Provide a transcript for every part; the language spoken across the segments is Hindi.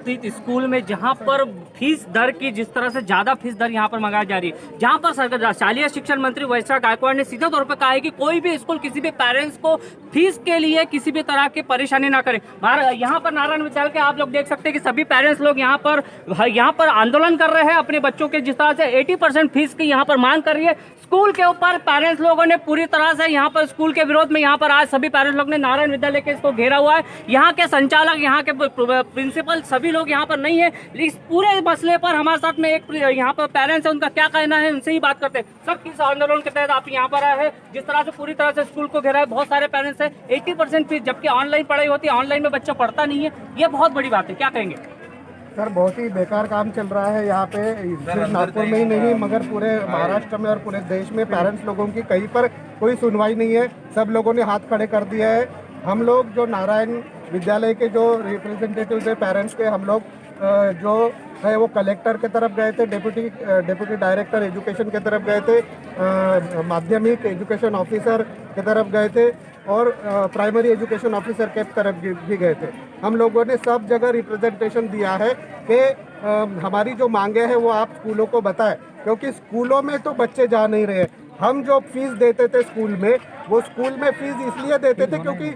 स्थित स्कूल में जहां पर फीस दर की जिस तरह से ज्यादा फीस दर यहां पर मंगाई जा रही है, जहां पर सरकार शालेय शिक्षण मंत्री वैशाख गायकवाड़ ने सीधे तौर पर कहा है कि कोई भी स्कूल किसी भी पेरेंट्स को फीस के लिए किसी भी तरह की परेशानी ना करे। यहाँ पर नारायण विद्यालय के आप लोग देख सकते हैं कि सभी पेरेंट्स लोग यहाँ पर आंदोलन कर रहे हैं अपने बच्चों के जिस तरह से 80% फीस की यहाँ पर मांग कर रही है। स्कूल के ऊपर पेरेंट्स लोगों ने पूरी तरह से यहाँ पर स्कूल के विरोध में यहाँ पर आज सभी पेरेंट्स लोग ने नारायण विद्यालय के इसको घेरा हुआ है। यहाँ के संचालक, यहाँ के प्रिंसिपल सभी लोग यहाँ पर नहीं है। इस पूरे मसले पर हमारे साथ में एक यहाँ पर पेरेंट्स है, उनका क्या कहना है उनसे ही बात करते हैं। सब किस आंदोलन के तहत आप यहाँ पर आए हैं? जिस तरह से पूरी तरह से स्कूल को घेरा है, बहुत सारे पेरेंट्स है, 80% फीस, जबकि ऑनलाइन पढ़ाई होती है, ऑनलाइन में बच्चा पढ़ता नहीं है, ये बहुत बड़ी बात है, क्या कहेंगे? सर बहुत ही बेकार काम चल रहा है यहाँ पे, सिर्फ नागपुर में ही नहीं मगर पूरे महाराष्ट्र में और पूरे देश में पेरेंट्स लोगों की कहीं पर कोई सुनवाई नहीं है। सब लोगों ने हाथ खड़े कर दिया है। हम लोग जो नारायण विद्यालय के जो रिप्रेजेंटेटिव है पेरेंट्स के, हम लोग जो है वो कलेक्टर के तरफ गए थे, डिप्टी डायरेक्टर एजुकेशन के तरफ गए थे, माध्यमिक एजुकेशन ऑफिसर के तरफ गए थे और प्राइमरी एजुकेशन ऑफिसर के तरफ भी गए थे। हम लोगों ने सब जगह रिप्रेजेंटेशन दिया है कि हमारी जो मांगे हैं वो आप स्कूलों को बताएं, क्योंकि स्कूलों में तो बच्चे जा नहीं रहे। हम जो फीस देते थे स्कूल में, वो स्कूल में फीस इसलिए देते थे क्योंकि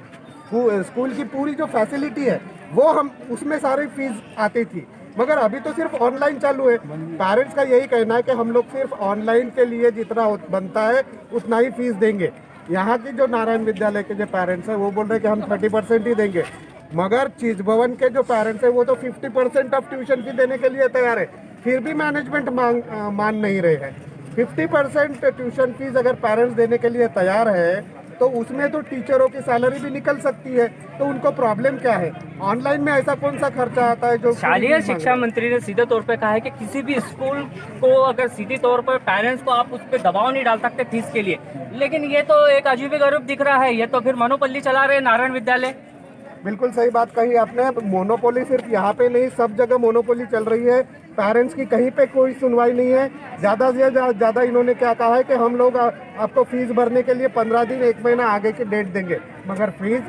स्कूल की पूरी जो फैसिलिटी है वो हम उसमें सारी फीस आती थी, मगर अभी तो सिर्फ ऑनलाइन चालू है। पेरेंट्स का यही कहना है कि हम लोग सिर्फ ऑनलाइन के लिए जितना बनता है उतना ही फीस देंगे। यहाँ की जो नारायण विद्यालय के जो पेरेंट्स हैं वो बोल रहे हैं कि हम 30% ही देंगे, मगर चीज भवन के जो पेरेंट्स हैं वो तो 50% ऑफ ट्यूशन फी देने के लिए तैयार है, फिर भी मैनेजमेंट मान नहीं रहे हैं। 50% ट्यूशन फीस अगर पेरेंट्स देने के लिए तैयार है तो उसमें तो टीचरों की सैलरी भी निकल सकती है, तो उनको प्रॉब्लम क्या है? ऑनलाइन में ऐसा कौन सा खर्चा आता है जो शालेय शिक्षा मंत्री ने सीधे तौर पे कहा है कि किसी भी स्कूल को अगर सीधे तौर पर पेरेंट्स को आप उस पर दबाव नहीं डाल सकते फीस के लिए, लेकिन ये तो एक अजीबोगरीब दिख रहा है। ये तो फिर मोनोपोली चला रहे नारायण विद्यालय। बिल्कुल सही बात कही आपने। मोनोपोली सिर्फ यहाँ पे नहीं, सब जगह मोनोपोली चल रही है। पेरेंट्स की कहीं पे कोई सुनवाई नहीं है। ज़्यादा से ज़्यादा इन्होंने क्या कहा है कि हम लोग आपको फीस भरने के लिए 15 दिन 1 महीना आगे की डेट देंगे, मगर फीस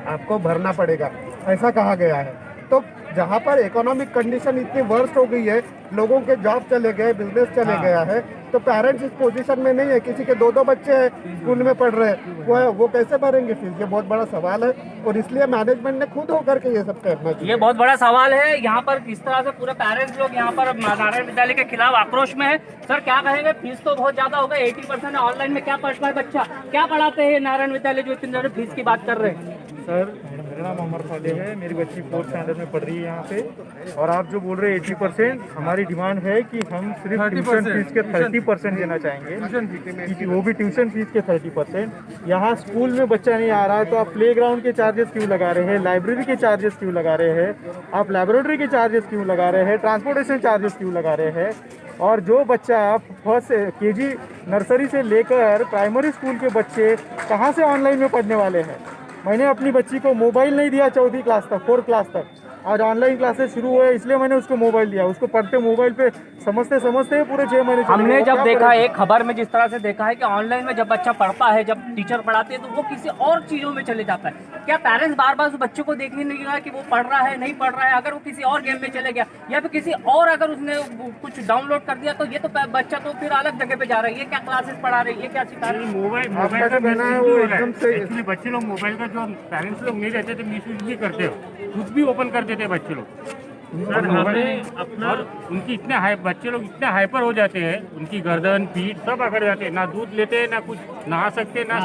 आपको भरना पड़ेगा, ऐसा कहा गया है। तो जहाँ पर इकोनॉमिक कंडीशन इतनी वर्स्ट हो गई है, लोगों के जॉब चले गए, बिजनेस चले गया है, तो पेरेंट्स इस पोजीशन में नहीं है। किसी के 2-2 बच्चे हैं स्कूल में पढ़ रहे हैं, वो कैसे भरेंगे फीस? ये बहुत बड़ा सवाल है और इसलिए मैनेजमेंट ने खुद होकर के ये सब करना चाहिए। ये बहुत बड़ा सवाल है। यहाँ पर किस तरह से पूरे पेरेंट्स लोग यहाँ पर नारायण विद्यालय के खिलाफ आक्रोश में है। सर क्या कहेंगे? फीस तो बहुत ज्यादा होगा, 80% ऑनलाइन में क्या पढ़ता है बच्चा? क्या पढ़ाते हैं नारायण विद्यालय जो इतनी ज्यादा फीस की बात कर रहे हैं? सर मेरा नाम अमर फाले है, मेरी बच्ची 4th स्टैंडर्ड में पढ़ रही है यहाँ पे। और आप जो बोल रहे हैं 80%, हमारी डिमांड है कि हम सिर्फ ट्यूशन फीस के 30% देना चाहेंगे, क्योंकि वो भी ट्यूशन फीस के 30%। यहाँ स्कूल में बच्चा नहीं आ रहा है तो आप प्ले ग्राउंड के चार्जेस क्यों लगा रहे हैं, लाइब्रेरी के चार्जेस क्यों लगा रहे हैं, आप लेबोरेटरी के चार्जेस क्यों लगा रहे हैं, ट्रांसपोर्टेशन चार्जेस क्यों लगा रहे हैं? और जो बच्चा फर्स्ट KG नर्सरी से लेकर प्राइमरी स्कूल के बच्चे कहाँ से ऑनलाइन में पढ़ने वाले हैं? मैंने अपनी बच्ची को मोबाइल नहीं दिया 4th क्लास तक, 4th क्लास तक। आज ऑनलाइन क्लासेस शुरू हुए इसलिए मैंने उसको मोबाइल दिया। उसको पढ़ते मोबाइल पे समझते पूरे 6 महीने हमने जब देखा एक खबर में जिस तरह से देखा है कि ऑनलाइन में जब बच्चा पढ़ता है, जब टीचर पढ़ाते हैं तो वो किसी और चीजों में चले जाता है। क्या पेरेंट्स बार बार उस बच्चे को देखने नहीं रहा कि वो पढ़ रहा है नहीं पढ़ रहा है? अगर वो किसी और गेम में चले गया या फिर किसी और अगर उसने कुछ डाउनलोड कर दिया तो ये तो बच्चा तो फिर अलग जगह पे जा रहा है। ये क्या क्लासेस पढ़ा रहे हैं, ये क्या सिखा रहे हैं? मोबाइल का कहना है वो एकदम से एक्चुअली बच्चे लोग मोबाइल का जो पेरेंट्स लोग नहीं रहते थे मिसयूज भी करते हो, खुद भी ओपन कर देते बच्चे लोग। सर हमें अपना उनकी इतने बच्चे लोग इतने हाइपर हो जाते हैं, उनकी गर्दन पीठ सब अकड़ जाते हैं, ना दूध लेते हैं, ना कुछ नहा सकते, ना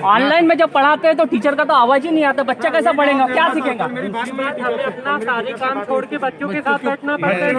ऑनलाइन में जब पढ़ाते हैं तो टीचर का तो आवाज ही नहीं आता, बच्चा कैसा पढ़ेगा, क्या सीखेगा? हमें अपना सारे काम छोड़ के बच्चों के साथ बैठना पड़ता है,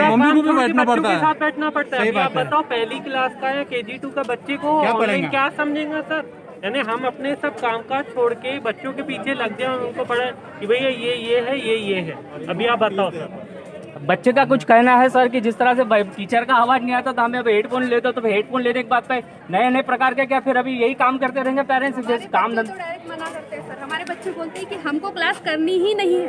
मम्मी को भी बैठना पड़ता है, साथ बैठना पड़ता है। आप बताओ पहली क्लास का या KG 2 का बच्चे को ऑनलाइन क्या समझेगा सर? यानी हम अपने सब कामकाज छोड़ के बच्चों के पीछे लग जाए, उनको पढ़ाए कि भैया ये है। अभी आप बताओ सर। बच्चे का कुछ कहना है सर कि जिस तरह से टीचर का आवाज नहीं आता तो हमें अब हेडफोन लेते तो हेडफोन लेने के बाद पे नए प्रकार के क्या फिर अभी यही काम करते रहेंगे पेरेंट्स जैसे काम डायरेक्ट मना करते हैं सर। हमारे बच्चे बोलते हैं कि हमको क्लास करनी ही नहीं है,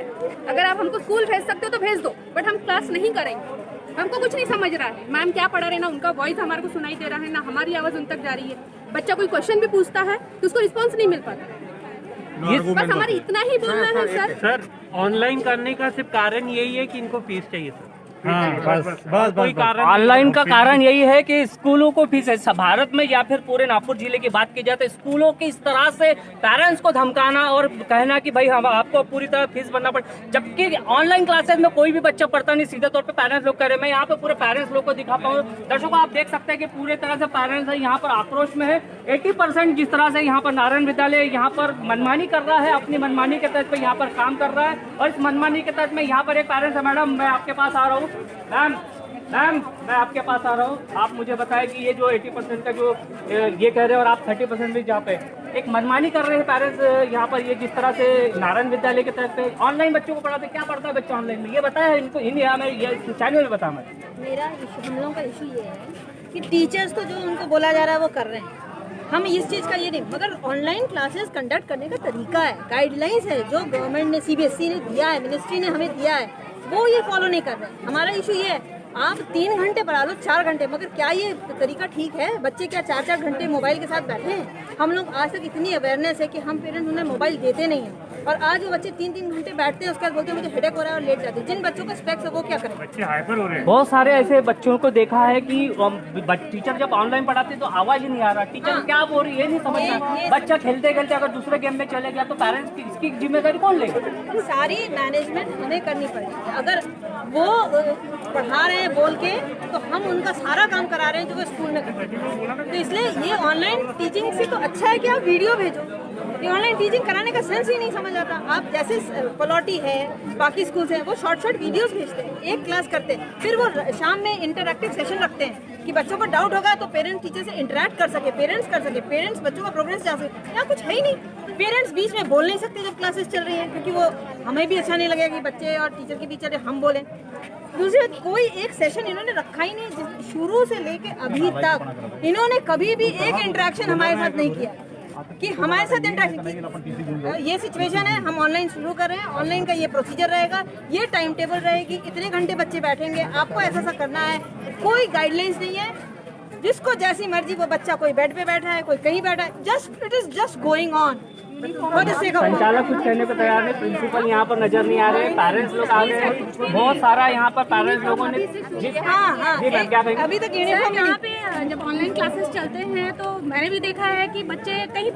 अगर आप हमको स्कूल भेज सकते हो तो भेज दो, बट हम क्लास नहीं करेंगे। हमको कुछ नहीं समझ रहा है, मैम क्या पढ़ा रहे, ना उनका वॉइस हमारे को सुनाई दे रहा है, ना हमारी आवाज़ उन तक जा रही है। बच्चा कोई क्वेश्चन भी पूछता है तो उसको रिस्पॉन्स नहीं मिल पाता। बस हमारे इतना ही बोलना है सर। सर ऑनलाइन करने का सिर्फ कारण यही है कि इनको फीस चाहिए सर। बस कारण ऑनलाइन का कारण यही है कि स्कूलों को फीस है। भारत में या फिर पूरे नागपुर जिले की बात की जाए तो स्कूलों की इस तरह से पेरेंट्स को धमकाना और कहना कि भाई हम आपको पूरी तरह फीस भरना पड़े, जबकि ऑनलाइन क्लासेस में कोई भी बच्चा पढ़ता नहीं, सीधे तौर पे पेरेंट्स लोग कह रहे हैं। मैं यहाँ पे पूरे पेरेंट्स लोग को दिखा पाऊँ। दर्शकों आप देख सकते हैं कि पूरे तरह से पेरेंट्स यहाँ पर आक्रोश में है। 80% जिस तरह से यहाँ पर नारायण विद्यालय यहाँ पर मनमानी कर रहा है, अपनी मनमानी के तहत पे यहाँ पर काम कर रहा है, और इस मनमानी के तहत में यहाँ पर एक पेरेंट्स है। मैडम मैं आपके पास आ रहा हूँ। मैम मैं आपके पास आ रहा हूँ। आप मुझे बताएं कि ये जो 80% का जो ये कह रहे हैं और आप 30% भी जहाँ पे एक मनमानी कर रहे हैं पेरेंट्स यहाँ पर, ये जिस तरह से नारायण विद्यालय के तहत पे ऑनलाइन बच्चों को पढ़ाते, क्या पढ़ता है बच्चा ऑनलाइन में, ये बताया इनको ये चैनल में बता। मेरा इशू, हम लोगों का इशू ये है कि टीचर्स तो जो उनको बोला जा रहा है वो कर रहे हैं, हम इस चीज़ का ये नहीं, मगर ऑनलाइन क्लासेस कंडक्ट करने का तरीका है, गाइडलाइंस है जो गवर्नमेंट ने CBSE ने दिया है, मिनिस्ट्री ने हमें दिया है, वो ये फॉलो नहीं कर रहे हैं। हमारा इशू ये है आप 3 घंटे पढ़ा लो, 4 घंटे, मगर क्या ये तरीका ठीक है? बच्चे क्या 4-4 घंटे मोबाइल के साथ बैठे हैं? हम लोग आज तक इतनी अवेयरनेस है कि हम पेरेंट्स उन्हें मोबाइल देते नहीं हैं, और आज वो बच्चे 3-3 घंटे बैठते हैं, उसके बाद बोलते हैं मुझे हेडेक हो रहा है और लेट जाते हैं। जिन बच्चों का स्पेक्स है वो क्या करें? बच्चे हाइपर हो रहे हैं। बहुत सारे ऐसे बच्चों को देखा है कि टीचर जब ऑनलाइन पढ़ाते तो आवाज ही नहीं आ रहा, टीचर क्या बोल रही है ये नहीं समझ रहा। बच्चा खेलते खेलते अगर दूसरे गेम में चले गया तो पेरेंट्स की इसकी जिम्मेदारी कौन लेगा? सारी मैनेजमेंट हमें करनी पड़ेगी। अगर वो पढ़ा रहे हैं बोल के तो हम उनका सारा काम करा रहे हैं जो वो स्कूल में करते हैं। तो इसलिए ये ऑनलाइन टीचिंग से तो अच्छा है कि आप वीडियो भेजो। ये ऑनलाइन टीचिंग कराने का सेंस ही नहीं समझ आता। आप जैसे पलौटी है, बाकी स्कूल्स हैं, वो शॉर्ट वीडियोस भेजते हैं, एक क्लास करते हैं, फिर वो शाम में इंटरैक्टिव सेशन रखते हैं कि बच्चों को डाउट होगा तो पेरेंट्स टीचर से इंटरैक्ट कर सके, पेरेंट्स बच्चों का प्रोग्रेस जा सके। यहाँ कुछ है ही नहीं। पेरेंट्स बीच में बोल नहीं सकते जब क्लासेस चल रही हैं, क्योंकि वो हमें भी अच्छा नहीं लगेगा कि बच्चे और टीचर के बीच हम बोलें। दूसरी बात, कोई एक सेशन इन्होंने रखा ही नहीं शुरू से लेके अभी तक। इन्होंने कभी भी एक इंटरेक्शन हमारे साथ नहीं किया कि हमारे साथ इंटरेक्शन, ये सिचुएशन है, हम ऑनलाइन शुरू कर रहे हैं, ऑनलाइन का ये प्रोसीजर रहेगा, ये टाइम टेबल रहेगी, इतने घंटे बच्चे बैठेंगे, आपको ऐसा करना है। कोई गाइडलाइंस नहीं है, जिसको जैसी मर्जी वो बच्चा, कोई बेड पे बैठा है, कोई कहीं बैठा है, it is just going on. संचालक कुछ कहने को तैयार नहीं, प्रिंसिपल यहाँ पर नजर नहीं आ रहे, पेरेंट्स लोग आ गए हैं, बहुत सारा यहाँ पर पेरेंट्स लोगों ने जी मैम क्या कहेंगे? अभी तक सर, यहाँ पे जब ऑनलाइन क्लासेस चलते हैं तो मैंने भी देखा है कि बच्चे कहीं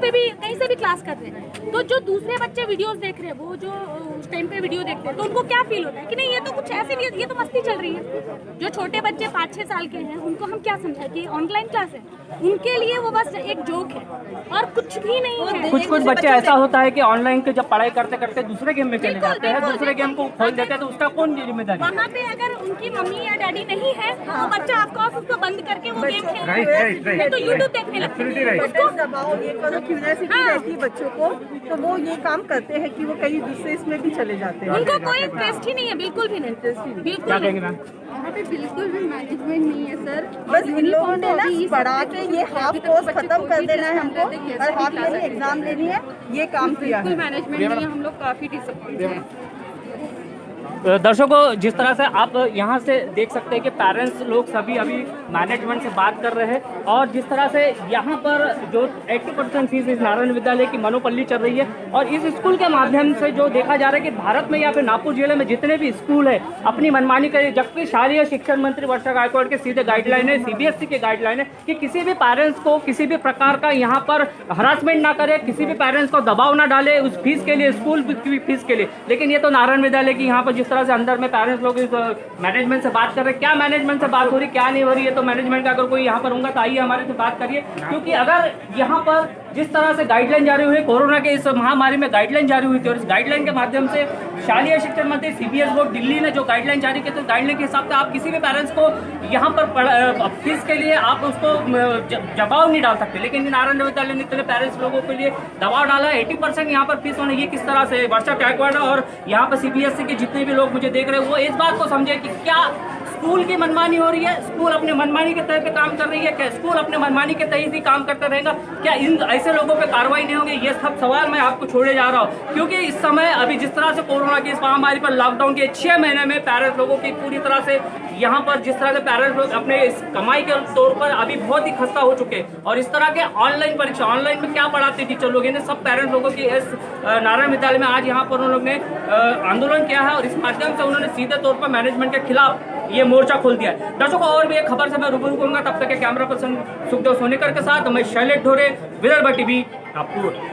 से भी क्लास करते हैं, तो जो दूसरे बच्चे वीडियोस देख रहे हैं, वो जो उस टाइम पे वीडियो देखते हैं, तो उनको क्या फील होता है कि नहीं ये तो कुछ ऐसे नहीं है, ये तो मस्ती चल रही है। जो छोटे बच्चे 5-6 साल के हैं उनको हम क्या समझाएं कि ऑनलाइन क्लास है, उनके लिए वो बस एक जोक है और कुछ भी नहीं है। कुछ बच्चे ऐसा होता है कि ऑनलाइन के जब पढ़ाई करते करते दूसरे गेम में चले जाते हैं, दूसरे गेम को खोल देते हैं, तो उसका कौन जिम्मेदारी? वहाँ पे अगर उनकी मम्मी या डैडी नहीं है तो वो बच्चा आपको उसको बंद करके वो गेम खेलता है, तो यूट्यूब देखने लगता है। उसको दबाओ, ये करो, क्यूरियोसिटी रहती है बच्चों को, तो वो ये काम करते हैं कि वो कहीं दूसरे इसमें भी चले जाते हैं। उनको कोई इंटरेस्ट ही नहीं है, बिल्कुल भी नहीं, बिल्कुल क्या कहेंगे मैम? यहाँ पे बिल्कुल भी मैनेजमेंट नहीं है सर। बस इन लोगों ने ना पढ़ा के ये हाफ कोर्स खत्म कर देना है हमको, और हाफ ईयरली एग्जाम लेनी है, ये काम किया है। मैनेजमेंट नहीं है, हम लोग काफी डिसअपॉइंटेड हैं। दर्शकों जिस तरह से आप यहाँ से देख सकते हैं कि पेरेंट्स लोग सभी अभी मैनेजमेंट से बात कर रहे हैं, और जिस तरह से यहाँ पर जो 80% फीस इस नारायण विद्यालय की मनोपल्ली चल रही है, और इस स्कूल के माध्यम से जो देखा जा रहा है कि भारत में या फिर नागपुर जिले में जितने भी स्कूल है अपनी मनमानी करें, जबकि शालेय शिक्षा मंत्री वर्षा गायकवाड़ के सीधे गाइडलाइन है, CBSE के गाइडलाइन है कि किसी भी पेरेंट्स को किसी भी प्रकार का यहाँ पर हरासमेंट ना करे, किसी भी पेरेंट्स को दबाव ना डाले उस फीस के लिए, स्कूल की फीस के लिए। लेकिन ये तो नारायण विद्यालय की यहाँ पर जिस तरह से अंदर में पेरेंट्स लोग इस मैनेजमेंट से बात कर रहे हैं, क्या मैनेजमेंट से बात हो रही, क्या नहीं हो रही है, तो मैनेजमेंट का अगर कोई यहाँ पर होगा तो आइए हमारे से बात करिए। क्योंकि अगर यहाँ पर जिस तरह से गाइडलाइन जारी हुई है, कोरोना के इस महामारी में गाइडलाइन जारी हुई थी, और इस गाइडलाइन के माध्यम से शालेय शिक्षा मंत्री CBSE बोर्ड दिल्ली ने जो गाइडलाइन जारी की, तो गाइडलाइन के हिसाब से आप किसी भी पेरेंट्स को यहाँ पर फीस के लिए आप उसको दबाव नहीं डाल सकते। लेकिन नारायण विद्यालय ने इतने पेरेंट्स लोगों के लिए दबाव डाला, 80% यहाँ पर फीस होना, ये किस तरह से? वर्षा गायकवाड़ और यहाँ पर CBSE के जितने भी लोग मुझे देख रहे हैं वो इस बात को समझे कि क्या स्कूल की मनमानी हो रही है, स्कूल अपने मनमानी के तहत पे काम कर रही है क्या, स्कूल अपने मनमानी के तहत ही काम करता रहेगा क्या, इन ऐसे लोगों पे कार्रवाई नहीं होगी? ये सब सवाल मैं आपको छोड़े जा रहा हूँ, क्योंकि इस समय अभी जिस तरह से कोरोना की इस महामारी पर लॉकडाउन के 6 महीने में पेरेंट्स लोगों की पूरी तरह से यहाँ पर जिस तरह से पेरेंट्स लोग अपने इस कमाई के तौर पर अभी बहुत ही खस्ता हो चुके हैं, और इस तरह के ऑनलाइन परीक्षा, ऑनलाइन में क्या पढ़ाते टीचर लोग, इन्हें सब पेरेंट्स लोगों की इस नारायण विद्यालय में आज यहाँ पर उन लोग ने आंदोलन किया है, और इस माध्यम से उन्होंने सीधे तौर पर मैनेजमेंट के खिलाफ ये मोर्चा खोल दिया है। दर्शकों, और भी एक खबर से मैं रूबरू करूंगा, तब तक के कैमरा पर्सन सुखदेव सोनेकर के साथ मैं शैलेश ढोरे, विदर्भ टीवी, नागपुर।